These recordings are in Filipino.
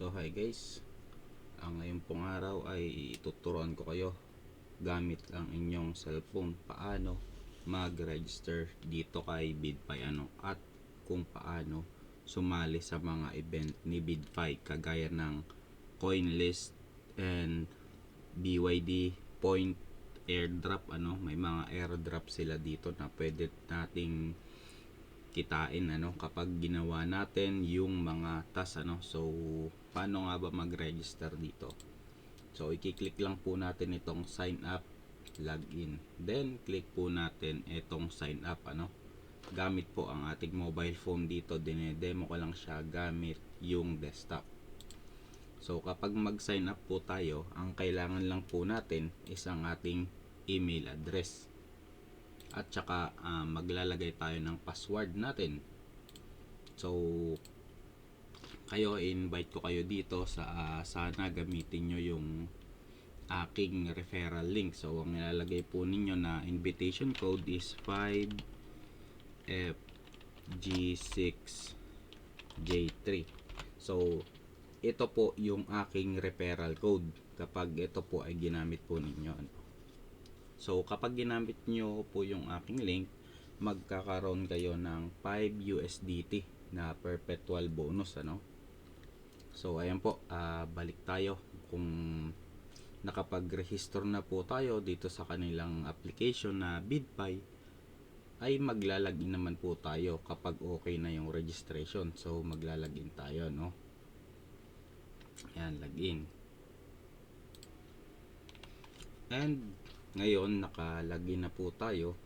So hi guys, ang ngayon pong araw ay ituturuan ko kayo gamit ang inyong cellphone paano mag-register dito kay BidFi at kung paano sumali sa mga event ni BidFi kagaya ng CoinList and BYD point airdrop. May mga airdrop sila dito na pwede nating kitain kapag ginawa natin yung mga task. So paano nga ba mag-register dito? So i-click lang po natin itong sign up, login, then click po natin itong sign up. Gamit po ang ating mobile phone dito, dinedemo ko lang siya gamit yung desktop. So kapag mag-sign up po tayo, ang kailangan lang po natin is ang ating email address at saka maglalagay tayo ng password natin. So kayo, invite ko kayo dito sa sana gamitin nyo yung aking referral link. So ang nilalagay po ninyo na invitation code is 5FG6J3. So ito po yung aking referral code kapag ito po ay ginamit po ninyo. So kapag ginamit nyo po yung aking link, magkakaroon kayo ng 5 USDT na perpetual bonus. So ayan po, balik tayo. Kung nakapag-register na po tayo dito sa kanilang application na BidFi, ay maglalagin naman po tayo kapag okay na yung registration. So maglalagin tayo, ayan, login. And ngayon nakalagin na po tayo.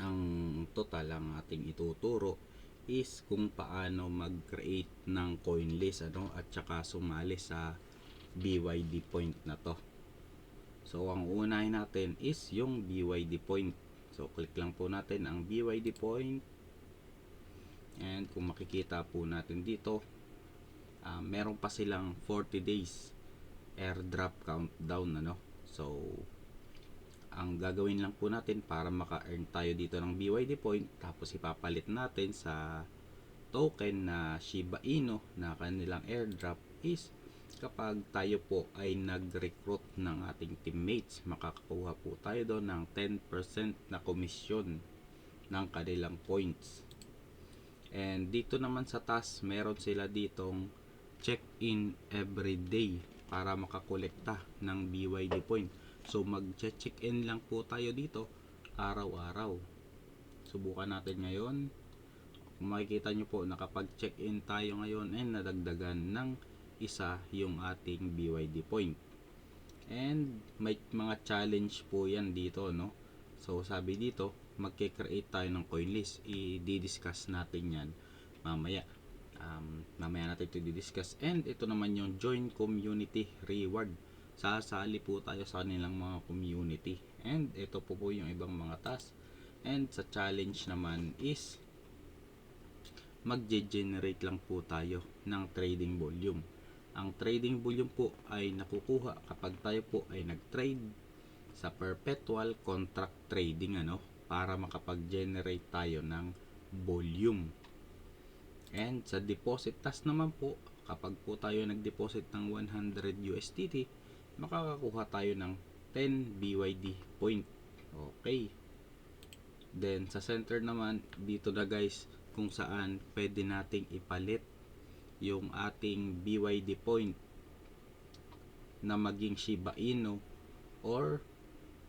Ang total ang ating ituturo is kung paano mag-create ng CoinList at saka sumali sa BYD point na to. So ang unahin natin is yung BYD point. So click lang po natin ang BYD point, and kung makikita po natin dito, meron pa silang 40 days airdrop countdown. So ang gagawin lang po natin para maka-earn tayo dito ng BYD point, tapos ipapalit natin sa token na Shiba Inu na kanilang airdrop, is kapag tayo po ay nag-recruit ng ating teammates, makakakuha po tayo doon ng 10% na komisyon ng kanilang points. And dito naman sa task, meron sila ditong check-in every day para makakolekta ng BYD point. So mag-check-in lang po tayo dito araw-araw. Subukan natin ngayon. Kung makikita nyo po, nakapag-check-in tayo ngayon and nadagdagan ng isa yung ating BYD point. And may mga challenge po yan dito, So sabi dito, magke-create tayo ng CoinList. I-discuss natin yan mamaya. Mamaya natin ito i-discuss. And ito naman yung join community reward. Sasali po tayo sa kanilang mga community. And ito po yung ibang mga task. And sa challenge naman is mag-generate lang po tayo ng trading volume. Ang trading volume po ay nakukuha kapag tayo po ay nag-trade sa perpetual contract trading, para makapag-generate tayo ng volume. And sa deposit task naman po, kapag po tayo nag-deposit ng 100 USDT, makakakuha tayo ng 10 BYD point. Okay. Then sa center naman, dito na guys, kung saan pwede nating ipalit yung ating BYD point na maging Shiba Inu, or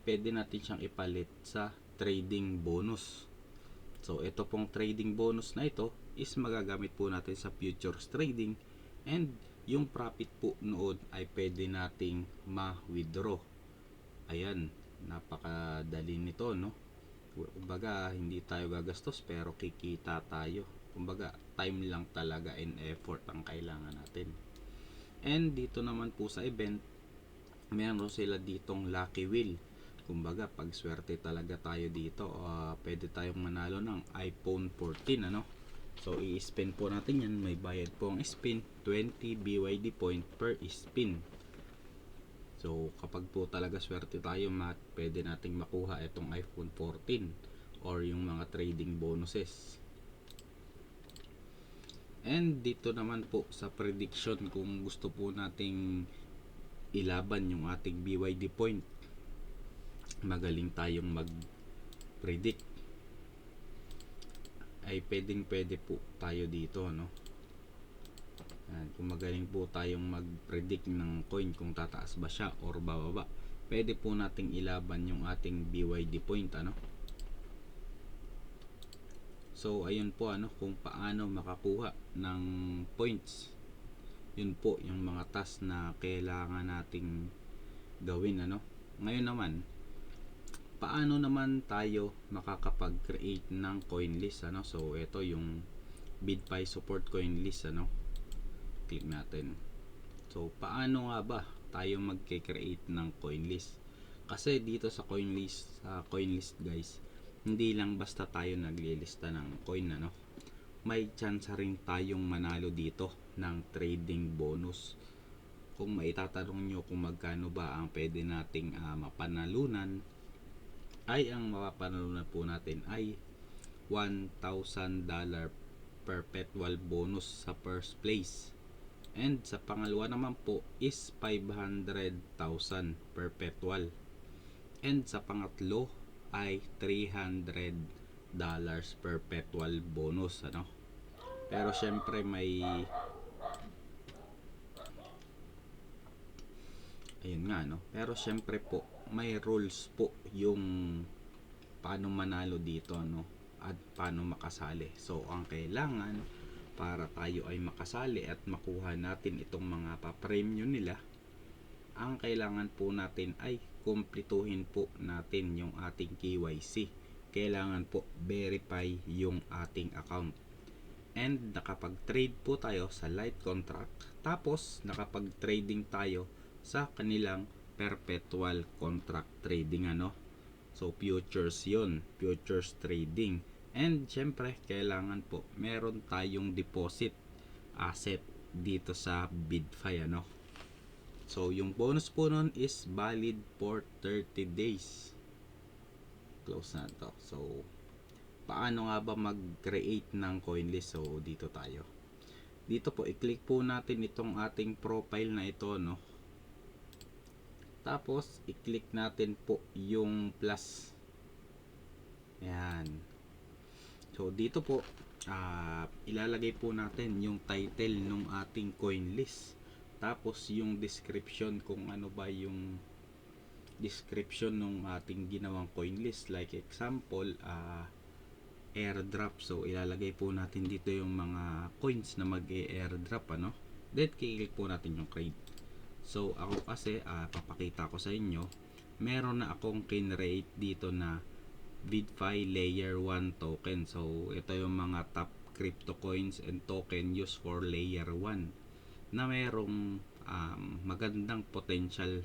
pwede natin siyang ipalit sa trading bonus. So ito pong trading bonus na ito is magagamit po natin sa futures trading, and yung profit po noon ay pwede nating ma-withdraw. Ayan, napakadali nito, Kumbaga hindi tayo gagastos pero kikita tayo. Kumbaga time lang talaga and effort ang kailangan natin. And dito naman po sa event, meron sila ditong lucky wheel. Kumbaga pag swerte talaga tayo dito, pwede tayong manalo ng iPhone 14. So i-spin po natin yan. May bayad po ang spin, 20 BYD point per spin. So kapag po talaga swerte tayo, pwede nating makuha itong iPhone 14 or yung mga trading bonuses. And dito naman po sa prediction, kung gusto po nating ilaban yung ating BYD point, magaling tayong mag-predict, ay pwede po tayo dito, no? Kung magaling po tayong mag-predict ng coin kung tataas ba siya or bababa, pwede po nating ilaban yung ating BYD point, ano? So ayun po, ano, kung paano makakuha ng points. Yun po yung mga task na kailangan nating gawin, ano. Ngayon naman, paano naman tayo makakapag-create ng coin list, ano? So ito yung BitPi support coin list, ano. Click natin. So paano nga ba tayo magke-create ng coin list? Kasi dito sa coin list guys, hindi lang basta tayo naglilista ng coin, ano. May chance rin tayong manalo dito ng trading bonus. Kung maitatanong nyo kung magkano ba ang pwede nating mapanalunan, ay ang mapapanalunan po natin ay $1,000 perpetual bonus sa first place. And sa pangalawa naman po is 500,000 perpetual. And sa pangatlo ay $300 perpetual bonus, ano. Pero syempre ayun nga, no. Pero syempre po may rules po yung paano manalo dito, no, at paano makasali. So ang kailangan para tayo ay makasali at makuha natin itong mga pa-premium nila, ang kailangan po natin ay kumpletuhin po natin yung ating KYC. Kailangan po verify yung ating account. And nakapag-trade po tayo sa light contract, tapos nakapag-trading tayo sa kanilang perpetual contract trading, ano. So futures yun, futures trading. And syempre kailangan po meron tayong deposit asset dito sa BitFi, ano. So yung bonus po nun is valid for 30 days. Close na to. So paano nga ba mag-create ng coin list? So dito tayo. Dito po i-click po natin itong ating profile na ito, no. Tapos i-click natin po yung plus. Ayan. So dito po ilalagay po natin yung title ng ating coin list. Tapos yung description, kung ano ba yung description ng ating ginawang coin list. Like example, airdrop. So ilalagay po natin dito yung mga coins na mag-airdrop, ano. Then i-click po natin yung create. So ako kasi papakita ko sa inyo, meron na akong kinrate dito na BitFi Layer 1 token. So ito yung mga top crypto coins and token used for Layer 1 na merong magandang potential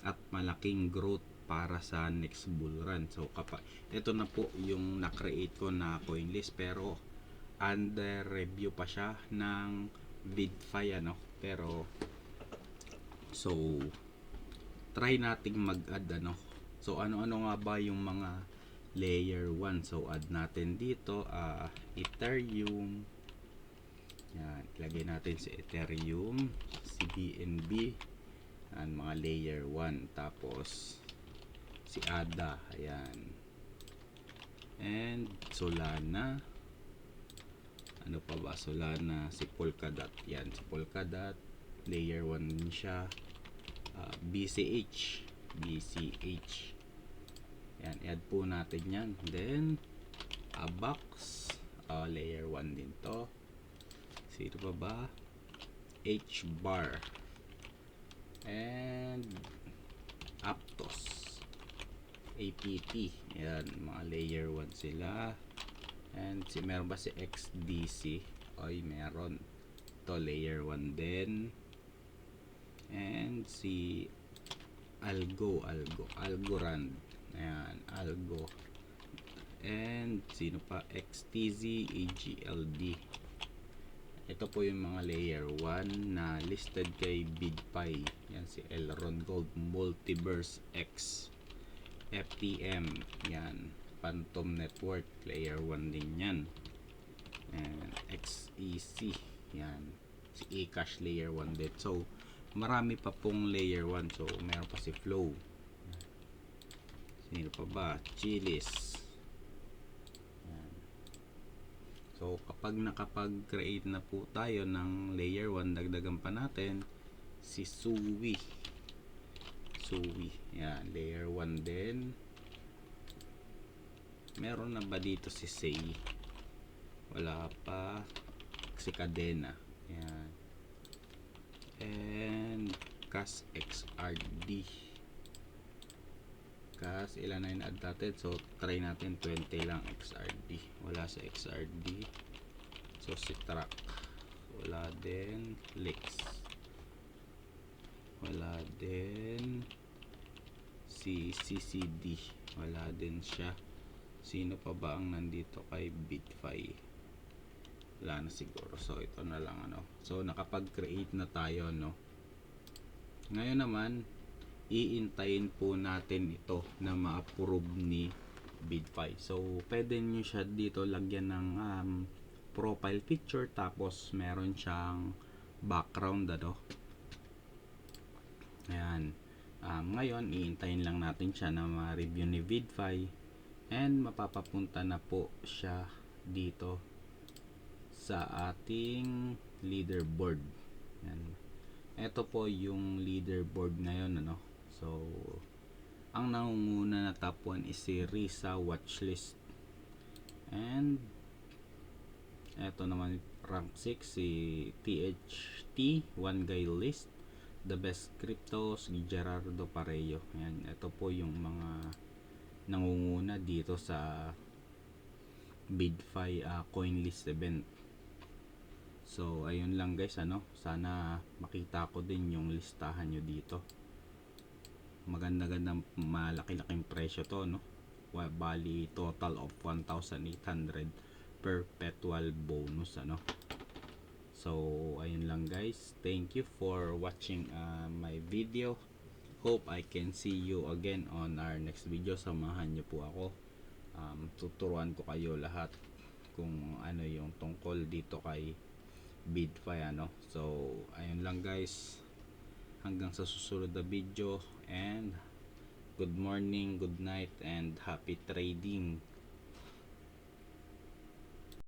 at malaking growth para sa next bull run. So kapag ito na po yung na-create ko na coin list, pero under review pa siya ng BitFi, ano. Pero so try nating mag-add, ano. So ano-ano nga ba yung mga layer 1? So add natin dito Ethereum. Yan, ilagay natin si Ethereum, si BNB, yan, mga layer 1. Tapos si ADA, ayan. And Solana. Ano pa ba? Solana, si Polkadot. Yan, si Polkadot, layer 1 din siya. BCH. Yan, add po natin yan. Then Avax, layer 1 din to. Sino pa ba? HBAR and Aptos, APT. Yan, mga layer 1 sila. And meron ba si XDC? Oy, meron. Ito layer 1 din. And si Algorand. Ayan, Algo. And sino pa? XTZ, AGLD. Ito po yung mga layer 1 na listed kay BitPi. Yan, si Elrond Gold, Multiverse X, FTM. Yan, Phantom Network, layer 1 din yan. and XEC, yan, si eCash layer 1 din. So marami pa pong layer 1. So meron pa si Flow, sino pa ba, Chiliz. Yan. So kapag nakapag-create na po tayo ng layer 1, dagdagan pa natin si Suwi. Yan, layer 1 din. Meron na ba dito si Say? Wala pa. Si Cadena. Yan. And Cas XRD. Cas, ilan na yung add natin? So try natin 20 lang XRD. Wala sa XRD. So si Track. Wala din. Lex. Wala din. Si CCD. Wala din siya. Sino pa ba ang nandito kay Bitfi? Wala na siguro. So ito na lang ano. So nakapag-create na tayo, no. Ngayon naman iintayin po natin ito na ma-approve ni Bitfi. So pwede nyo siya dito lagyan ng profile picture, tapos meron siyang background ano. Ayan. Ngayon iintayin lang natin siya na ma-review ni Bitfi, and mapapapunta na po siya dito sa ating leaderboard. Yan. Ito po yung leaderboard ngayon ano. So ang nangunguna na top 1 is si Risa Watchlist, and eto naman rank 6 si THT One Guy List, The Best Cryptos, Gerardo Parejo. Yan, ito po yung mga nangunguna dito sa Bitfi CoinList event. So ayun lang guys ano, sana makita ko din yung listahan nyo dito. Maganda-gandang malaki-laking presyo to no. Bali total of 1,800 perpetual bonus ano. So ayun lang guys, thank you for watching my video. Hope I can see you again on our next video. Samahan nyo po ako, tuturuan ko kayo lahat kung ano yung tungkol dito kay Bitfi ano. So ayun lang guys, hanggang sa susunod na video, and good morning, good night, and happy trading.